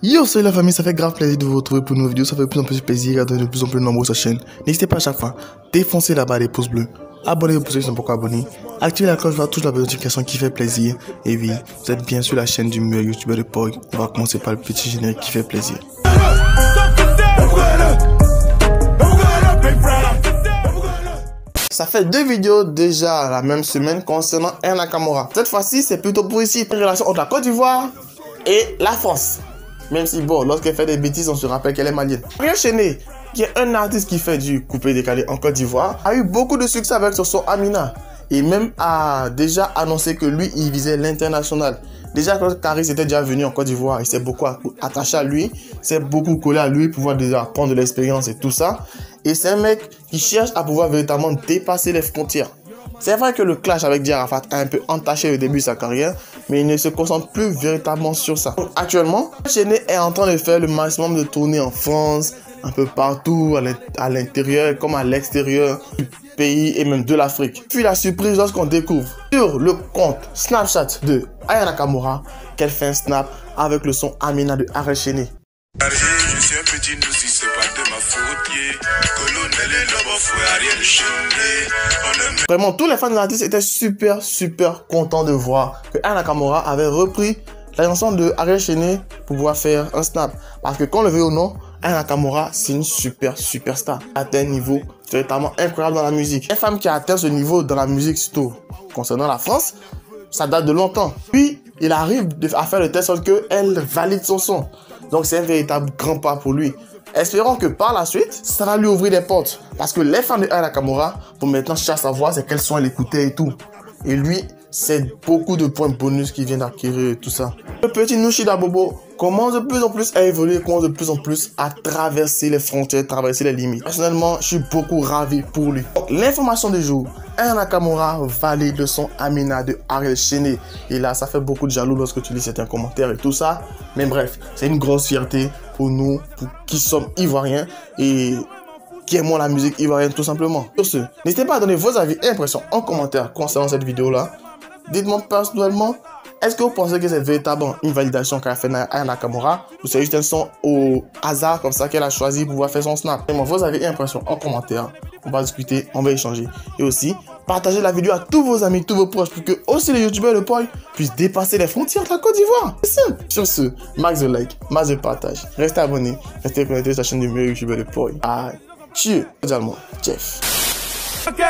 Yo, salut la famille, ça fait grave plaisir de vous retrouver pour une nouvelle vidéo. Ça fait de plus en plus plaisir d'être de plus en plus nombreux sur la chaîne. N'hésitez pas à chaque fois, défoncez la barre des pouces bleus. Abonnez-vous pour ceux qui sont pas encore abonnés. Activez la cloche, touche la notification qui fait plaisir. Et oui, vous êtes bien sur la chaîne du meilleur youtubeur de Pog. On va commencer par le petit générique qui fait plaisir. Ça fait 2 vidéos déjà la même semaine concernant Aya Nakamura. Cette fois-ci, c'est plutôt pour ici une relation entre la Côte d'Ivoire et la France. Même si, bon, lorsqu'elle fait des bêtises, on se rappelle qu'elle est malienne. Ariel Chéné, qui est un artiste qui fait du coupé-décalé en Côte d'Ivoire, a eu beaucoup de succès avec son son Amina. Et même a déjà annoncé que lui, il visait l'international. Déjà, quand Caris était déjà venu en Côte d'Ivoire, il s'est beaucoup attaché à lui, s'est beaucoup collé à lui pour pouvoir déjà prendre de l'expérience et tout ça. Et c'est un mec qui cherche à pouvoir véritablement dépasser les frontières. C'est vrai que le clash avec Dji Arafat a un peu entaché le début de sa carrière, mais il ne se concentre plus véritablement sur ça. Donc, actuellement, Chéné est en train de faire le maximum de tournées en France, un peu partout, à l'intérieur comme à l'extérieur du pays et même de l'Afrique. Puis la surprise lorsqu'on découvre sur le compte Snapchat de Aya Nakamura qu'elle fait un snap avec le son Amina de Ariel Chéné. Je suis un petit nouci, c'est pas de ma faute, colonel et l'homme fouet Ariel Chéné. Vraiment, tous les fans de l'artiste étaient super contents de voir que Aya Nakamura avait repris la chanson de Ariel Chéné pour pouvoir faire un snap. Parce que qu'on le veut ou non, Aya Nakamura, c'est une superstar. Elle a atteint un niveau véritablement incroyable dans la musique. Une femme qui a atteint ce niveau dans la musique, surtout concernant la France, ça date de longtemps. Puis, il arrive à faire le test sorte qu'elle valide son son. Donc, c'est un véritable grand pas pour lui. Espérons que par la suite, ça va lui ouvrir des portes. Parce que les fans de Aya Nakamura, pour maintenant chercher à savoir c'est quel son elle écoutait et tout. Et lui, c'est beaucoup de points bonus qu'il vient d'acquérir et tout ça. Le petit Nushida Bobo commence de plus en plus à évoluer, commence de plus en plus à traverser les frontières, traverser les limites. Personnellement, je suis beaucoup ravi pour lui. L'information du jour, Aya Nakamura valide le son Amina de Ariel Chéné. Et là, ça fait beaucoup de jaloux lorsque tu lis certains commentaires et tout ça. Mais bref, c'est une grosse fierté pour nous, pour qui sommes ivoiriens et qui aimons la musique ivoirienne tout simplement. Sur ce, n'hésitez pas à donner vos avis et impressions en commentaire concernant cette vidéo-là. Dites-moi personnellement, est-ce que vous pensez que c'est véritablement une validation qu'a fait Aya Nakamura ou c'est juste un son au hasard comme ça qu'elle a choisi pour pouvoir faire son snap? Dites-moi vos avis et impressions en commentaire. On va discuter, on va échanger. Et aussi, partagez la vidéo à tous vos amis, tous vos proches pour que aussi les youtubeurs de Pog puissent dépasser les frontières de la Côte d'Ivoire. C'est simple. Sur ce, max de like, max de partage. Restez abonnés, restez connectés sur la chaîne du meilleur youtubeur de Pog. Cheers. Également, Jeff. Okay.